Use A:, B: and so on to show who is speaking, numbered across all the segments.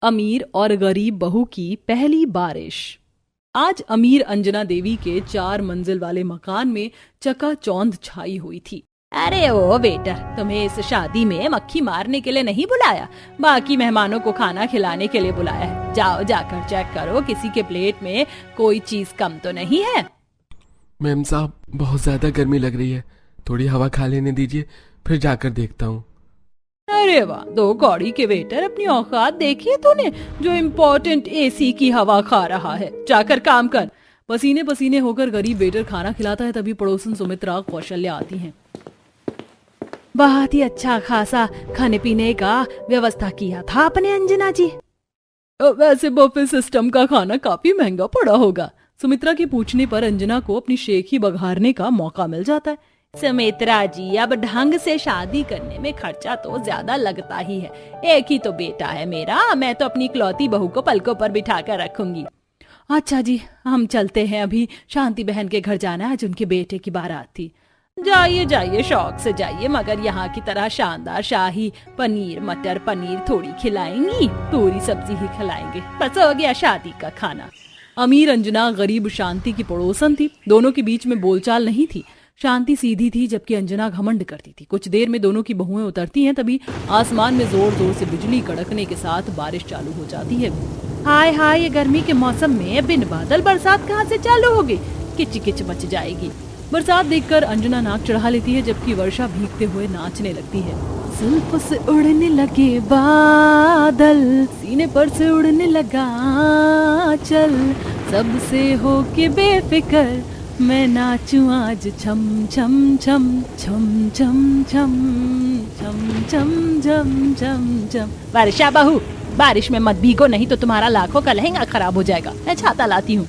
A: अमीर और गरीब बहू की पहली बारिश। आज अमीर अंजना देवी के 4 मंजिल वाले मकान में चकाचौंध छाई हुई थी। अरे ओ बेटर, तुम्हें इस शादी में मक्खी मारने के लिए नहीं बुलाया, बाकी मेहमानों को खाना खिलाने के लिए बुलाया है। जाओ जाकर चेक करो किसी के प्लेट में कोई चीज कम तो नहीं है।
B: मैम साहब, बहुत ज्यादा गर्मी लग रही है, थोड़ी हवा खा लेने दीजिए, फिर जाकर देखता हूँ।
A: अरे वाह, 2 कौड़ी के वेटर, अपनी औकात देखी है तूने, जो इम्पोर्टेंट एसी की हवा खा रहा है। जाकर काम कर। पसीने पसीने होकर गरीब वेटर खाना खिलाता है, तभी पड़ोसन सुमित्रा कौशल्या आती हैं। बहुत ही अच्छा खासा खाने पीने का व्यवस्था किया था आपने अंजना जी। वैसे बफे सिस्टम का खाना काफी महंगा पड़ा होगा। सुमित्रा के पूछने पर अंजना को अपनी शेख ही बघारने का मौका मिल जाता है। सुमित्रा जी, अब ढंग से शादी करने में खर्चा तो ज्यादा लगता ही है। एक ही तो बेटा है मेरा, मैं तो अपनी इकलौती बहू को पलकों पर बिठा कर रखूंगी। अच्छा जी, हम चलते हैं, अभी शांति बहन के घर जाना है, आज उनके बेटे की बारात थी। जाइए जाइए, शौक से जाइए, मगर यहाँ की तरह शानदार शाही पनीर मटर पनीर थोड़ी खिलाएंगी, पूरी सब्जी ही खिलाएंगे। बस हो गया शादी का खाना। अमीर अंजना गरीब शांति की पड़ोसन थी। दोनों के बीच में बोलचाल नहीं थी। शांति सीधी थी जबकि अंजना घमंड करती थी। कुछ देर में दोनों की बहुएं उतरती हैं, तभी आसमान में जोर जोर से बिजली कड़कने के साथ बारिश चालू हो जाती है। हाय हाय, ये गर्मी के मौसम में बिन बादल बरसात कहाँ से चालू होगी? किच किच मच जाएगी। बरसात देखकर अंजना नाक चढ़ा लेती है, जबकि वर्षा भीगते हुए नाचने लगती है। जुल्फ से उड़ने लगे बादल, सीने पर से उड़ने लगा चल, सबसे होके बेफिकर मैं नाचूं आज छम छम छम छम छम छम छम छम छम छम छम। वर्षा बहू, बारिश में मत भीगो, नहीं तो तुम्हारा लाखों का लहंगा खराब हो जाएगा। मैं छाता लाती हूँ।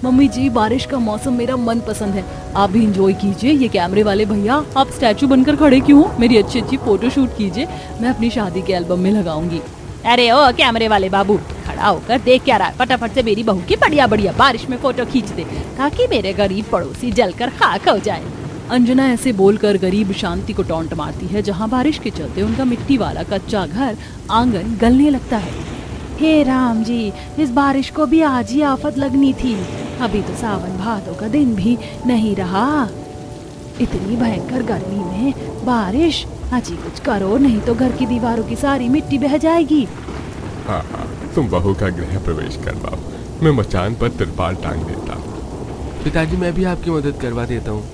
A: मम्मी जी, बारिश का मौसम मेरा मन पसंद है, आप भी इंजॉय कीजिए। ये कैमरे वाले भैया, आप स्टैचू बनकर खड़े क्यों हो? मेरी अच्छी अच्छी फोटो शूट कीजिए, मैं अपनी शादी के एल्बम में लगाऊंगी। अरे ओ कैमरे वाले बाबू, खड़ा होकर देख क्या रहा है? फटाफट से मेरी बहू की बढ़िया बढ़िया बारिश में फोटो खींच दे, ताकि मेरे गरीब पड़ोसी जलकर खाक हो जाए। अंजना ऐसे बोलकर गरीब शांति को टॉन्ट मारती है, जहाँ बारिश के चलते उनका मिट्टी वाला कच्चा घर आंगन गलने लगता है। हे राम जी, इस बारिश को भी आज ही आफत लगनी थी। अभी तो सावन भादों का दिन भी नहीं रहा। इतनी भयंकर गर्मी में बारिश, अजी कुछ करो, नहीं तो घर की दीवारों की सारी मिट्टी बह जाएगी।
B: हाँ हाँ, तुम बहू का गृह प्रवेश करवाओ, मैं मचान पर तिरपाल टांग देता हूँ। पिताजी, मैं भी आपकी मदद करवा देता हूँ।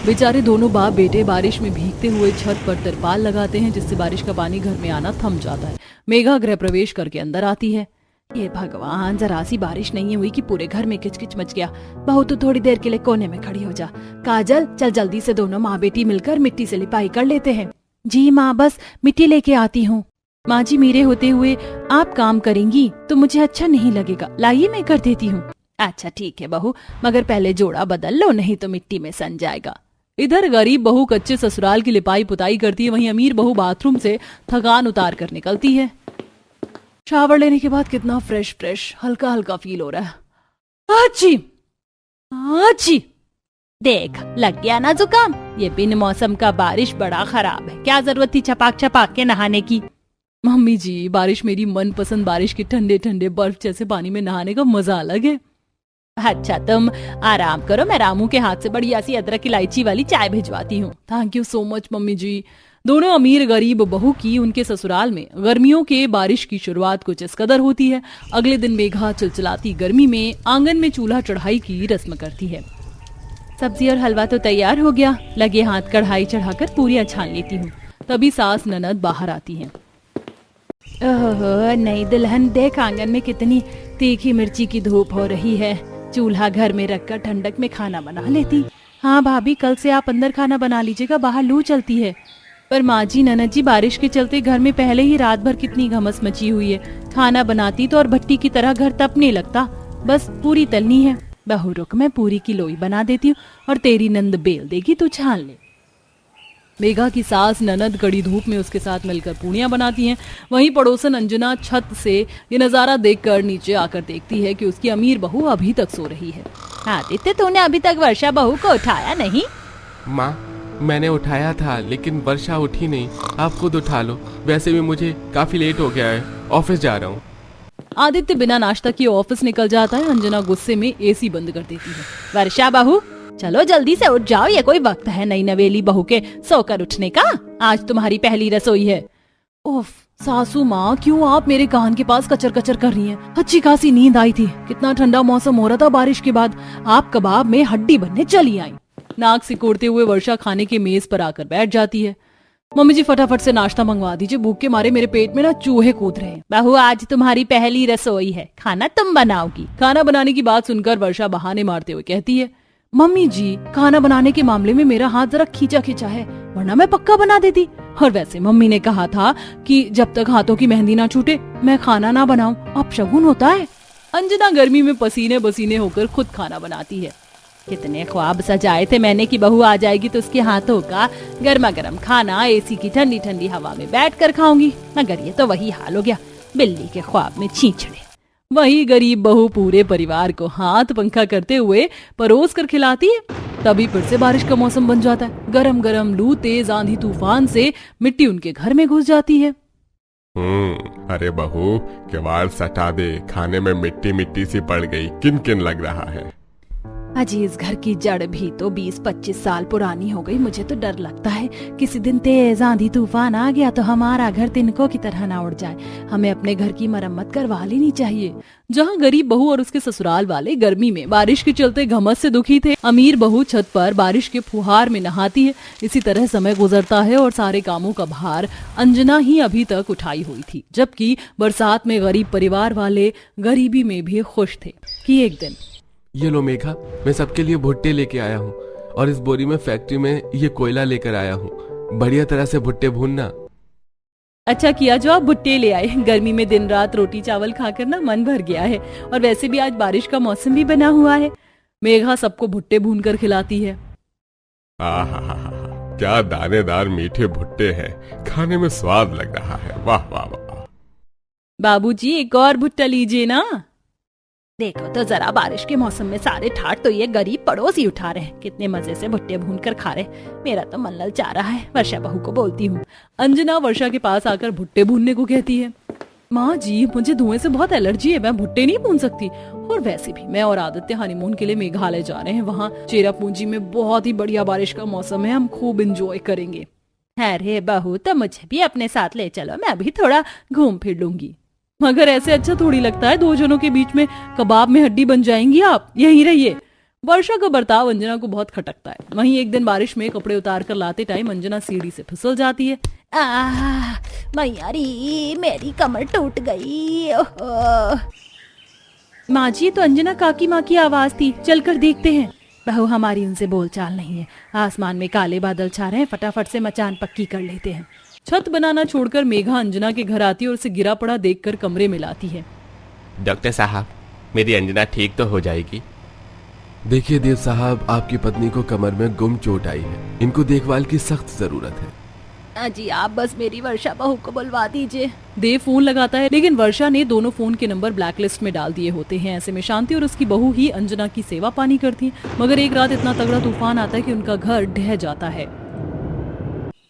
B: बेचारे दोनों बाप बेटे बारिश में भीगते हुए छत पर तिरपाल लगाते हैं, जिससे बारिश का पानी घर में आना थम जाता है। मेघा गृह प्रवेश करके अंदर आती है। ये भगवान, जरा सी बारिश नहीं हुई कि पूरे घर में किचकिच मच गया। बहू तो थोड़ी देर के लिए कोने में खड़ी हो जा। काजल, चल जल्दी से दोनों माँ बेटी मिलकर मिट्टी से लिपाई कर लेते हैं। जी माँ, बस मिट्टी लेके आती हूँ। माँ जी, मेरे होते हुए आप काम करेंगी तो मुझे अच्छा नहीं लगेगा, लाइए मैं कर देती हूँ। अच्छा ठीक है बहू, मगर पहले जोड़ा बदल लो, नहीं तो मिट्टी में सन जाएगा। इधर गरीब बहू कच्चे ससुराल की लिपाई पुताई करती है, वहीं अमीर बहू बाथरूम से थकान उतार कर निकलती है। शावर लेने के बाद कितना फ्रेश फ्रेश हल्का हल्का फील हो रहा है। आची आची, देख लग गया ना जुकाम। ये बिन मौसम का बारिश बड़ा खराब है, क्या जरूरत थी छपाक छपाक के नहाने की? मम्मी जी, बारिश मेरी मनपसंद बारिश के ठंडे ठंडे बर्फ जैसे पानी में नहाने का मजा अलग है। अच्छा तुम आराम करो, मैं रामू के हाथ से बढ़िया सी अदरक इलायची वाली चाय भिजवाती हूँ। Thank you so much mummy जी। दोनों अमीर गरीब बहू की उनके ससुराल में गर्मियों के बारिश की शुरुआत कुछ इस कदर होती है। अगले दिन मेघा चिलचिलाती गर्मी में आंगन में चूल्हा चढ़ाई की रस्म करती है। सब्जी और हलवा तो तैयार हो गया, लगे हाथ कढ़ाई चढ़ाकर पूरियां छान लेती हूँ। तभी सास ननद बाहर आती हैं। ओहो नई दुल्हन, देख आंगन में कितनी तीखी मिर्ची की धूप हो रही है। चूल्हा घर में रखकर ठंडक में खाना बना लेती। हाँ भाभी, कल से आप अंदर खाना बना लीजिएगा, बाहर लू चलती है। पर माँ जी, ननद जी, बारिश के चलते घर में पहले ही रात भर कितनी घमस मची हुई है। खाना बनाती तो और भट्टी की तरह घर तपने लगता। बस पूरी तलनी है। बहू रुक, मैं पूरी की लोई बना देती हूँ और तेरी नंद बेल देगी, तू छान ले। मेघा की सास ननद कड़ी धूप में उसके साथ मिलकर पूड़ियां बनाती हैं। वहीं पड़ोसन अंजना छत से ये नजारा देखकर नीचे आकर देखती है कि उसकी अमीर बहू अभी तक सो रही है। आदित्य, तूने अभी तक वर्षा बहू को उठाया नहीं? माँ, मैंने उठाया था लेकिन वर्षा उठी नहीं, आप खुद उठा लो, वैसे भी मुझे काफी लेट हो गया है, ऑफिस जा रहा हूँ।
A: आदित्य बिना नाश्ता किए ऑफिस निकल जाता है। अंजना गुस्से में एसी बंद कर देती है। वर्षा बहू चलो जल्दी से उठ जाओ, ये कोई वक्त है नई नवेली बहू के सोकर उठने का? आज तुम्हारी पहली रसोई है। ओफ सासू माँ, क्यों आप मेरे कान के पास कचर कचर कर रही हैं? अच्छी खासी नींद आई थी, कितना ठंडा मौसम हो रहा था बारिश के बाद, आप कबाब में हड्डी बनने चली आई। नाक सिकोड़ते हुए वर्षा खाने के मेज पर आकर बैठ जाती है। मम्मी जी फटाफट से नाश्ता मंगवा दीजिए, भूख के मारे मेरे पेट में ना चूहे कूद रहे हैं। बहू आज तुम्हारी पहली रसोई है, खाना तुम बनाओगी। खाना बनाने की बात सुनकर वर्षा बहाने मारते हुए कहती है, मम्मी जी खाना बनाने के मामले में मेरा हाथ जरा खींचा खींचा है, वरना मैं पक्का बना देती। और वैसे मम्मी ने कहा था कि जब तक हाथों की मेहंदी ना छूटे मैं खाना ना बनाऊं, अब शगुन होता है। अंजना गर्मी में पसीने पसीने होकर खुद खाना बनाती है। कितने ख्वाब सजाए थे मैंने कि बहू आ जाएगी तो उसके हाथों का गर्मा गर्म खाना एसी की ठंडी ठंडी हवा में बैठकर खाऊंगी, मगर ये तो वही हाल हो गया, बिल्ली के ख्वाब में छींचड़े। वही गरीब बहू पूरे परिवार को हाथ पंखा करते हुए परोस कर खिलाती है। तभी फिर से बारिश का मौसम बन जाता है। गरम गरम लू तेज आंधी तूफान से मिट्टी उनके घर में घुस जाती है।
B: अरे बहू किवाड़ सटा दे, खाने में मिट्टी मिट्टी सी पड़ गई, किन किन लग रहा है।
A: अजी इस घर की जड़ भी तो 20-25 साल पुरानी हो गई, मुझे तो डर लगता है किसी दिन तेज आंधी तूफान आ गया तो हमारा घर तिनकों की तरह ना उड़ जाए। हमें अपने घर की मरम्मत करवा लेनी चाहिए। जहाँ गरीब बहू और उसके ससुराल वाले गर्मी में बारिश के चलते घमस से दुखी थे, अमीर बहू छत पर बारिश के फुहार में नहाती है। इसी तरह समय गुजरता है और सारे कामों का भार अंजना ही अभी तक उठाई हुई थी, जबकि बरसात में गरीब परिवार वाले गरीबी में भी खुश थे कि एक दिन
B: ये लो मेघा, मैं सबके लिए भुट्टे लेके आया हूँ और इस बोरी में फैक्ट्री में ये कोयला लेकर आया हूँ, बढ़िया तरह से भुट्टे भूनना।
A: अच्छा किया जो आप भुट्टे ले आए, गर्मी में दिन रात रोटी चावल खाकर ना मन भर गया है, और वैसे भी आज बारिश का मौसम भी बना हुआ है। मेघा सबको भुट्टे भून कर खिलाती है।
B: क्या दानेदार मीठे भुट्टे हैं, खाने में स्वाद लग रहा है, वाह वाह वाह।
A: बाबूजी एक और भुट्टा लीजिए ना। देखो तो जरा बारिश के मौसम में सारे ठाट तो ये गरीब पड़ोसी उठा रहे हैं, कितने मजे से भुट्टे भून कर खा रहे, मेरा तो मन ललचा रहा है। वर्षा बहू को बोलती हूँ। अंजना वर्षा के पास आकर भुट्टे भूनने को कहती है। माँ जी मुझे धुएं से बहुत एलर्जी है, मैं भुट्टे नहीं भून सकती, और वैसे भी मैं और आदित्य हनीमून के लिए मेघालय जा रहे हैं, वहाँ चेरापूंजी में बहुत ही बढ़िया बारिश का मौसम है, हम खूब इंजॉय करेंगे। अरे बहू तो मुझे भी अपने साथ ले चलो, मैं भी थोड़ा घूम फिर लूंगी। मगर ऐसे अच्छा थोड़ी लगता है, दो जनों के बीच में कबाब में हड्डी बन जाएंगी आप, यहीं रहिए। वर्षा का बर्ताव अंजना को बहुत खटकता है। वहीं एक दिन बारिश में कपड़े उतार कर लाते टाइम अंजना सीढ़ी से फिसल जाती है। मैयारी मेरी कमर टूट गई। माँ जी तो अंजना काकी माँ की आवाज थी, चलकर देखते हैं। बहू हमारी उनसे बोलचाल नहीं है, आसमान में काले बादल छा रहे हैं, फटाफट से मचान पक्की कर लेते हैं। छत बनाना छोड़कर मेघा अंजना के घर आती है और उसे गिरा पड़ा देखकर कमरे में लाती है।
B: डॉक्टर साहब मेरी अंजना ठीक तो हो जाएगी? देखिए देव साहब, आपकी पत्नी को कमर में गुम चोट आई है, इनको देखभाल की सख्त जरूरत है।
A: जी आप बस मेरी वर्षा बहू को बुलवा दीजिए। देव फोन लगाता है, लेकिन वर्षा ने दोनों फोन के नंबर ब्लैकलिस्ट में डाल दिए होते हैं। ऐसे में शांति और उसकी बहू ही अंजना की सेवा पानी करती है। मगर एक रात इतना तगड़ा तूफान आता है कि उनका घर ढह जाता है।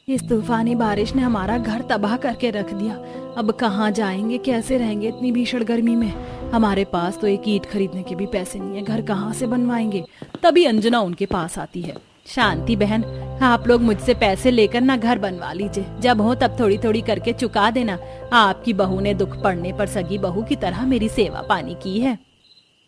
A: इस तूफानी बारिश ने हमारा घर तबाह करके रख दिया, अब कहाँ जाएंगे, कैसे रहेंगे इतनी भीषण गर्मी में? हमारे पास तो एक ईंट खरीदने के भी पैसे नहीं है, घर कहाँ से बनवाएंगे? तभी अंजना उनके पास आती है। शांति बहन, आप लोग मुझसे पैसे लेकर ना घर बनवा लीजिए, जब हो तब थोड़ी थोड़ी करके चुका देना। आपकी बहू ने दुख पड़ने पर सगी बहू की तरह मेरी सेवा पानी की है।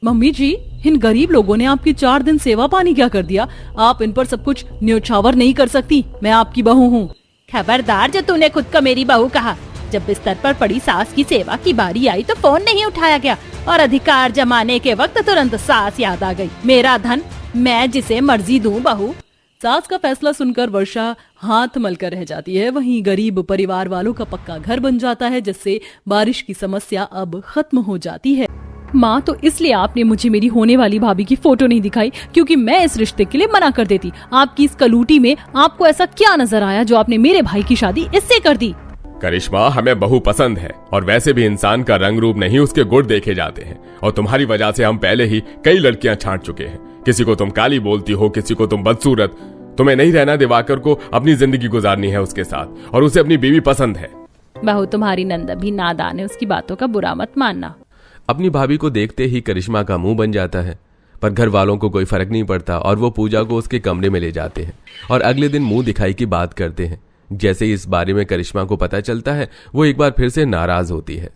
A: मम्मी जी इन गरीब लोगों ने आपकी 4 दिन सेवा पानी क्या कर दिया? आप इन पर सब कुछ न्योछावर नहीं कर सकती, मैं आपकी बहू हूँ। खबरदार, जो तूने खुद को मेरी बहू कहा। जब बिस्तर पर पड़ी सास की सेवा की बारी आई तो फोन नहीं उठाया गया, और अधिकार जमाने के वक्त तुरंत सास याद आ गई। मेरा धन मैं जिसे मर्जी दूं बहू। सास का फैसला सुनकर वर्षा हाथ मलकर रह जाती है। वहीं गरीब परिवार वालों का पक्का घर बन जाता है, जिससे बारिश की समस्या अब खत्म हो जाती है। माँ तो इसलिए आपने मुझे मेरी होने वाली भाभी की फोटो नहीं दिखाई, क्योंकि मैं इस रिश्ते के लिए मना कर देती। आपकी इस कलूटी में आपको ऐसा क्या नजर आया जो आपने मेरे भाई की शादी इससे कर दी?
B: करिश्मा, हमें बहू पसंद है, और वैसे भी इंसान का रंग रूप नहीं उसके गुण देखे जाते हैं, और तुम्हारी वजह से हम पहले ही कई लड़कियां छांट चुके हैं। किसी को तुम काली बोलती हो, किसी को तुम बदसूरत, तुम्हें नहीं रहना दिवाकर को, अपनी जिंदगी गुजारनी है उसके साथ, और उसे अपनी बीवी पसंद है।
A: बहू तुम्हारी नंद भी नादान है, उसकी बातों का बुरा मत मानना।
B: अपनी भाभी को देखते ही करिश्मा का मुंह बन जाता है, पर घर वालों को कोई फर्क नहीं पड़ता और वो पूजा को उसके कमरे में ले जाते हैं और अगले दिन मुंह दिखाई की बात करते हैं। जैसे ही इस बारे में करिश्मा को पता चलता है, वो एक बार फिर से नाराज होती है।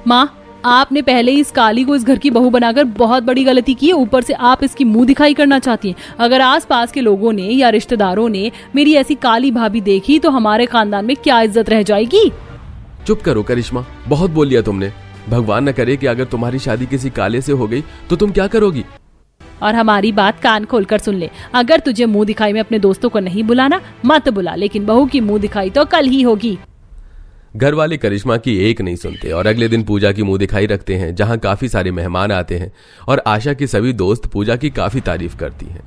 A: माँ, आपने पहले ही इस काली को इस घर की बहू बनाकर बहुत बड़ी गलती की है, ऊपर से आप इसकी मुंह दिखाई करना चाहती हैं। अगर आसपास के लोगों ने या रिश्तेदारों ने मेरी ऐसी काली भाभी देखी तो हमारे खानदान में क्या इज्जत रह जाएगी।
B: चुप करो करिश्मा, बहुत बोल लिया तुमने। भगवान न करे कि अगर तुम्हारी शादी किसी काले से हो गई तो तुम क्या करोगी?
A: और हमारी बात कान खोलकर सुन ले, अगर तुझे मुंह दिखाई में अपने दोस्तों को नहीं बुलाना मत बुला, लेकिन बहू की मुंह दिखाई तो कल ही होगी।
B: घर वाले करिश्मा की एक नहीं सुनते और अगले दिन पूजा की मुंह दिखाई रखते हैं, जहां काफी सारे मेहमान आते हैं और आशा की सभी दोस्त पूजा की काफी तारीफ करती हैं।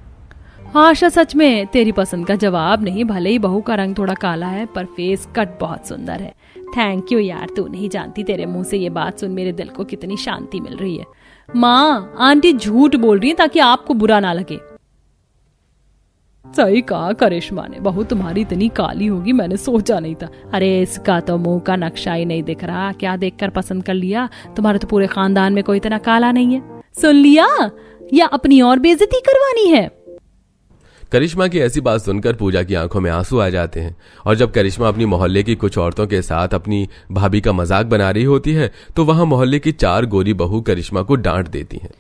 A: आशा, सच में तेरी पसंद का जवाब नहीं, भले ही बहू का रंग थोड़ा काला है पर फेस कट बहुत सुंदर है। थैंक यू यार, तू नहीं जानती तेरे मुंह से ये बात सुन मेरे दिल को कितनी शांति मिल रही है। माँ, आंटी झूठ बोल रही है ताकि आपको बुरा ना लगे। सही कहा करिश्मा ने, बहू तुम्हारी इतनी काली होगी मैंने सोचा नहीं था। अरे इसका तो मुंह का नक्शा ही नहीं दिख रहा, क्या देखकर पसंद कर लिया? तुम्हारे तो पूरे खानदान में कोई इतना काला नहीं है। सुन लिया, या अपनी और बेइज्जती करवानी है?
B: करिश्मा की ऐसी बात सुनकर पूजा की आंखों में आंसू आ जाते हैं और जब करिश्मा अपनी मोहल्ले की कुछ औरतों के साथ अपनी भाभी का मजाक बना रही होती है तो वहां मोहल्ले की 4 गोरी बहू करिश्मा को डांट देती हैं।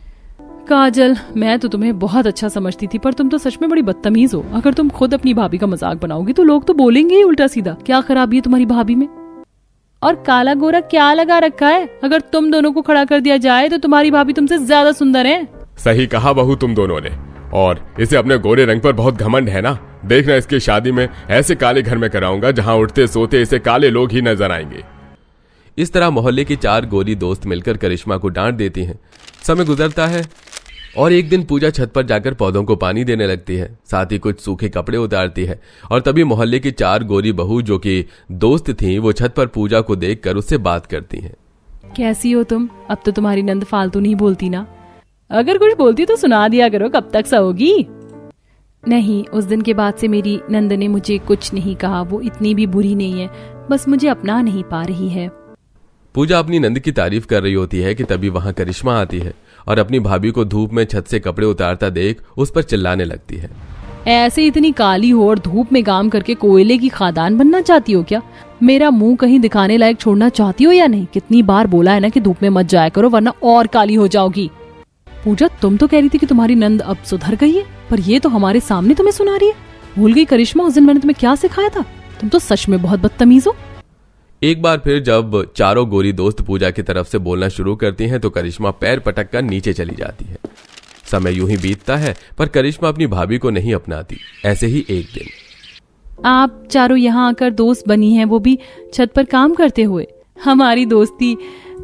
A: काजल, मैं तो तुम्हें बहुत अच्छा समझती थी पर तुम तो सच में बड़ी बदतमीज हो। अगर तुम खुद अपनी भाभी का मजाक बनाओगी तो लोग तो बोलेंगे ही उल्टा सीधा। क्या खराबी है तुम्हारी भाभी में? और काला गोरा क्या लगा रखा है? अगर तुम दोनों को खड़ा कर दिया जाए तो तुम्हारी भाभी तुमसे ज्यादा सुंदर है।
B: सही कहा बहू तुम दोनों ने, और इसे अपने गोरे रंग पर बहुत घमंड है ना। देखना इसकी शादी में ऐसे काले घर में कराऊंगा जहां उठते सोते इसे काले लोग ही नजर आएंगे। इस तरह मोहल्ले की 4 गोरी दोस्त मिलकर करिश्मा को डांट देती हैं। समय गुजरता है और एक दिन पूजा छत पर जाकर पौधों को पानी देने लगती है, साथ ही कुछ सूखे कपड़े उतारती है और तभी मोहल्ले की 4 गोरी बहू जो कि दोस्त थीं, वो छत पर पूजा को देखकर उससे बात करती हैं।
A: कैसी हो तुम? अब तो तुम्हारी नंद फालतू नहीं बोलती ना? अगर कुछ बोलती तो सुना दिया करो, कब तक सहोगी? नहीं, उस दिन के बाद से मेरी नंद ने मुझे कुछ नहीं कहा। वो इतनी भी बुरी नहीं है, बस मुझे अपना नहीं पा रही है।
B: पूजा अपनी नंद की तारीफ कर रही होती है कि तभी वहां करिश्मा आती है और अपनी भाभी को धूप में छत से कपड़े उतारता देख उस पर चिल्लाने लगती है।
A: ऐसे इतनी काली हो और धूप में काम करके कोयले की खादान बनना चाहती हो क्या? मेरा मुंह कहीं दिखाने लायक छोड़ना चाहती हो या नहीं? कितनी बार बोला है ना कि धूप में मत जाया करो वरना और काली हो जाओगी। पूजा, तुम तो कह रही थी कि तुम्हारी नंद अब सुधर गई है, पर ये तो हमारे सामने तुम्हें सुना रही है। भूल गई करिश्मा उस दिन मैंने तुम्हें क्या सिखाया था? तुम तो सच में बहुत बदतमीज हो।
B: एक बार फिर जब चारों गोरी दोस्त पूजा की तरफ से बोलना शुरू करती हैं तो करिश्मा पैर पटक कर नीचे चली जाती है। समय यूं ही बीतता है पर करिश्मा अपनी भाभी को नहीं अपनाती। ऐसे ही एक दिन
A: आप चारों यहाँ आकर दोस्त बनी हैं, वो भी छत पर काम करते हुए। हमारी दोस्ती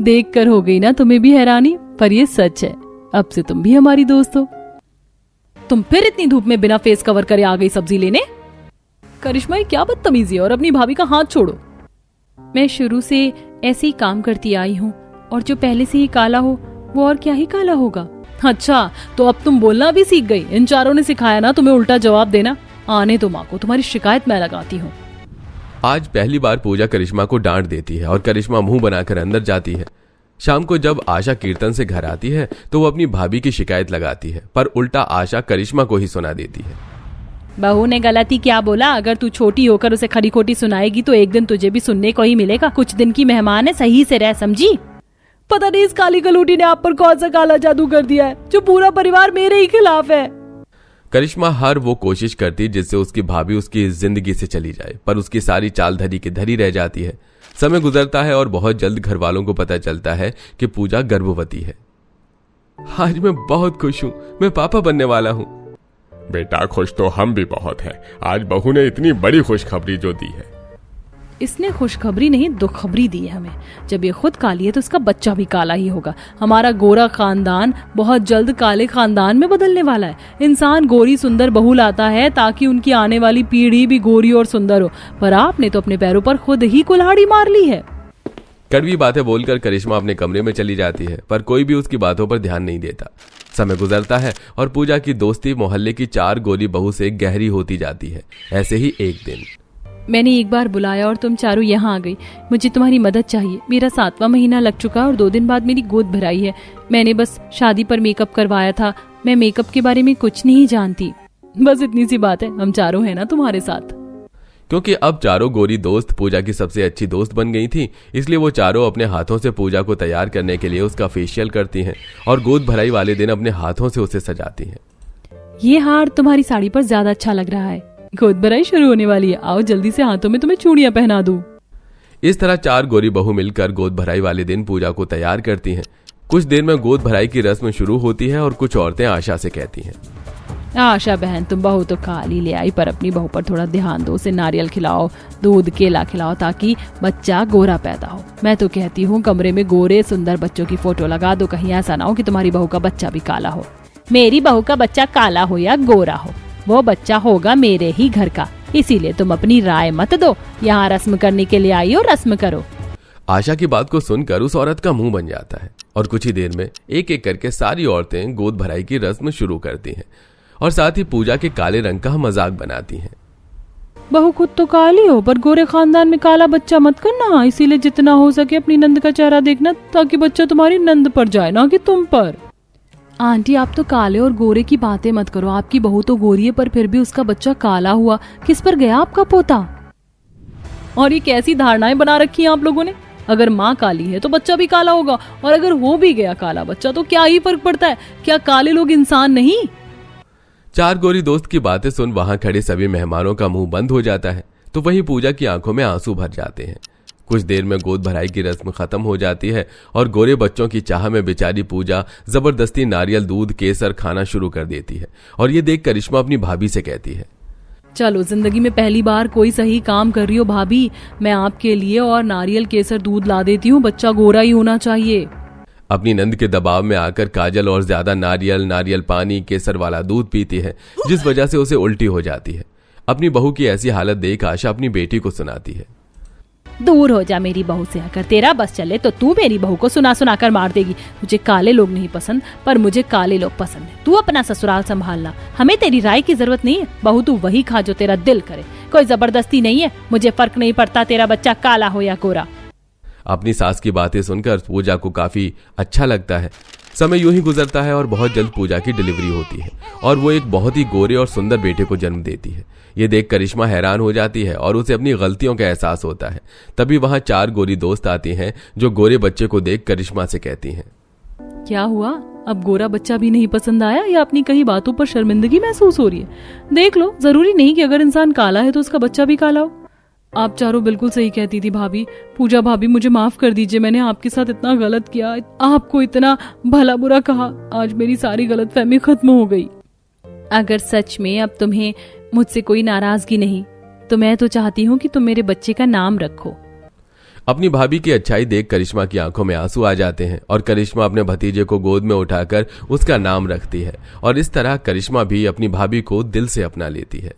A: देखकर हो गई ना तुम्हें भी हैरानी, पर ये सच है, अब से तुम भी हमारी दोस्त हो। तुम फिर इतनी धूप में बिना फेस कवर करे आ गई सब्जी लेने? करिश्मा, ये क्या बदतमीजी है? और अपनी भाभी का हाथ छोड़ो। मैं शुरू से ऐसे ही काम करती आई हूँ और जो पहले से ही काला हो वो और क्या ही काला होगा। अच्छा, तो अब तुम बोलना भी सीख गई? इन चारों ने सिखाया ना तुम्हें उल्टा जवाब देना। आने दो माँ को, तुम्हारी शिकायत मैं लगाती हूँ।
B: आज पहली बार पूजा करिश्मा को डांट देती है और करिश्मा मुंह बनाकर अंदर जाती है। शाम को जब आशा कीर्तन से घर आती है तो वो अपनी भाभी की शिकायत लगाती है, पर उल्टा आशा करिश्मा को ही सुना देती है।
A: बहू ने गलती क्या बोला? अगर तू छोटी होकर उसे खरी खोटी सुनाएगी तो एक दिन तुझे भी सुनने को ही मिलेगा। कुछ दिन की मेहमान है, सही से रह, समझी? पता नहीं इस काली कलूटी ने आप पर कौन सा काला जादू कर दिया है जो पूरा परिवार मेरे ही खिलाफ है।
B: करिश्मा हर वो कोशिश करती जिससे उसकी भाभी उसकी जिंदगी से चली जाए, पर उसकी सारी चाल धरी की धरी रह जाती है। समय गुजरता है और बहुत जल्द घर वालों को पता चलता है कि पूजा गर्भवती है। आज मैं बहुत खुश हूँ, मैं पापा बनने वाला हूँ। बेटा, खुश तो हम भी बहुत हैं। आज बहू ने इतनी बड़ी खुशखबरी जो दी है।
A: इसने खुशखबरी नहीं दुखखबरी दी है हमें। जब ये खुद काली है तो इसका बच्चा भी काला ही होगा। हमारा गोरा खानदान बहुत जल्द काले खानदान में बदलने वाला है। इंसान गोरी सुंदर बहू लाता है ताकि उनकी आने वाली पीढ़ी भी गोरी और सुंदर हो, पर आपने तो अपने पैरों पर खुद ही कुल्हाड़ी मार ली है।
B: कड़वी बातें बोलकर करिश्मा अपने कमरे में चली जाती है, पर कोई भी उसकी बातों पर ध्यान नहीं देता। समय गुजरता है और पूजा की दोस्ती मोहल्ले की 4 गोरी बहू से गहरी होती जाती है। ऐसे ही एक दिन
A: मैंने एक बार बुलाया और तुम चारों यहाँ आ गई। मुझे तुम्हारी मदद चाहिए। मेरा 7वां महीना लग चुका और 2 दिन बाद मेरी गोद भराई है। मैंने बस शादी पर मेकअप करवाया था। मैं मेकअप के बारे में कुछ नहीं जानती। बस इतनी सी बात है, हम चारों हैं ना तुम्हारे साथ।
B: क्योंकि अब चारों गोरी दोस्त पूजा की सबसे अच्छी दोस्त बन गई थी, इसलिए वो चारों अपने हाथों से पूजा को तैयार करने के लिए उसका फेशियल करती हैं और गोद भराई वाले दिन अपने हाथों से उसे सजाती हैं।
A: ये हार तुम्हारी साड़ी पर ज्यादा अच्छा लग रहा है। गोद भराई शुरू होने वाली है, आओ जल्दी से हाथों में तुम्हें चूड़ियां पहना दूं।
B: इस तरह 4 गोरी बहू मिलकर गोद भराई वाले दिन पूजा को तैयार करती हैं। कुछ देर में गोद भराई की रस्म शुरू होती है और कुछ औरतें आशा से कहती हैं,
A: आशा बहन तुम बहू तो काली ले आई, पर अपनी बहू पर थोड़ा ध्यान दो। उसे नारियल खिलाओ, दूध केला खिलाओ ताकि बच्चा गोरा पैदा हो। मैं तो कहती हूँ कमरे में गोरे सुंदर बच्चों की फोटो लगा दो, कहीं ऐसा ना हो कि तुम्हारी बहू का बच्चा भी काला हो। मेरी बहू का बच्चा काला हो या गोरा हो, वो बच्चा होगा मेरे ही घर का, इसीलिए तुम अपनी राय मत दो। यहाँ रस्म करने के लिए आई हो, रस्म करो।
B: आशा की बात को सुनकर उस औरत का मुंह बन जाता है और कुछ ही देर में एक एक करके सारी औरतें गोद भराई की रस्म शुरू करती हैं और साथ ही पूजा के काले रंग का मजाक बनाती हैं।
A: बहू खुद तो काली हो, पर गोरे खानदान में काला बच्चा मत करना। इसीलिए जितना हो सके अपनी नंद का चेहरा देखना, ताकि बच्चा तुम्हारी नंद पर जाए ना कि तुम पर। आंटी आप तो काले और गोरे की बातें मत करो। आपकी बहू तो गोरी है, पर फिर भी उसका बच्चा काला हुआ। किस पर गया आपका पोता? और ये कैसी धारणाएं बना रखी हैं आप लोगों ने? अगर माँ काली है तो बच्चा भी काला होगा, और अगर हो भी गया काला बच्चा तो क्या ही फर्क पड़ता है? क्या काले लोग इंसान नहीं?
B: 4 गोरी दोस्त की बातें सुन वहां खड़े सभी मेहमानों का मुंह बंद हो जाता है, तो वहीं पूजा की आंखों में आंसू भर जाते हैं। कुछ देर में गोद भराई की रस्म खत्म हो जाती है और गोरे बच्चों की चाह में बेचारी पूजा जबरदस्ती नारियल दूध केसर खाना शुरू कर देती है। और ये देख करिश्मा अपनी भाभी से कहती है,
A: चलो जिंदगी में पहली बार कोई सही काम कर रही हो भाभी। मैं आपके लिए और नारियल केसर दूध ला देती हूँ, बच्चा गोरा ही होना चाहिए।
B: अपनी नंद के दबाव में आकर काजल और ज्यादा नारियल पानी केसर वाला दूध पीती है, जिस वजह से उसे उल्टी हो जाती है। अपनी बहू की ऐसी हालत देख आशा अपनी बेटी को सुनाती है,
A: दूर हो जा मेरी बहू से, अगर तेरा बस चले तो तू मेरी बहू को सुना सुना कर मार देगी। मुझे काले लोग नहीं पसंद, पर मुझे काले लोग पसंद है। तू अपना ससुराल संभालना, हमें तेरी राय की जरूरत नहीं है। बहू तू वही खा जो तेरा दिल करे, कोई जबरदस्ती नहीं है। मुझे फर्क नहीं पड़ता तेरा बच्चा काला हो या गोरा।
B: अपनी सास की बातें सुनकर पूजा को काफी अच्छा लगता है। समय यूं ही गुजरता है और बहुत जल्द पूजा की डिलीवरी होती है और वो एक बहुत ही गोरे और सुंदर बेटे को जन्म देती है। ये देख करिश्मा हैरान हो जाती है और उसे अपनी गलतियों का एहसास होता है। तभी वहां 4 गोरी दोस्त आती हैं जो गोरे बच्चे को देख करिश्मा से कहती हैं,
A: क्या हुआ? अब गोरा बच्चा भी नहीं पसंद आया या अपनी कई बातों पर शर्मिंदगी महसूस हो रही है? देख लो, जरूरी नहीं कि अगर इंसान काला है तो उसका बच्चा भी काला हो। आप चारों बिल्कुल सही कहती थी भाभी। पूजा भाभी मुझे माफ कर दीजिए, मैंने आपके साथ इतना गलत किया, आपको इतना भला बुरा कहा। आज मेरी सारी गलतफहमी खत्म हो गई। अगर सच में अब तुम्हें मुझसे कोई नाराजगी नहीं, तो मैं तो चाहती हूँ कि तुम मेरे बच्चे का नाम रखो।
B: अपनी भाभी की अच्छाई देख करिश्मा की आंखों में आंसू आ जाते हैं और करिश्मा अपने भतीजे को गोद में उठाकर उसका नाम रखती है और इस तरह करिश्मा भी अपनी भाभी को दिल से अपना लेती है।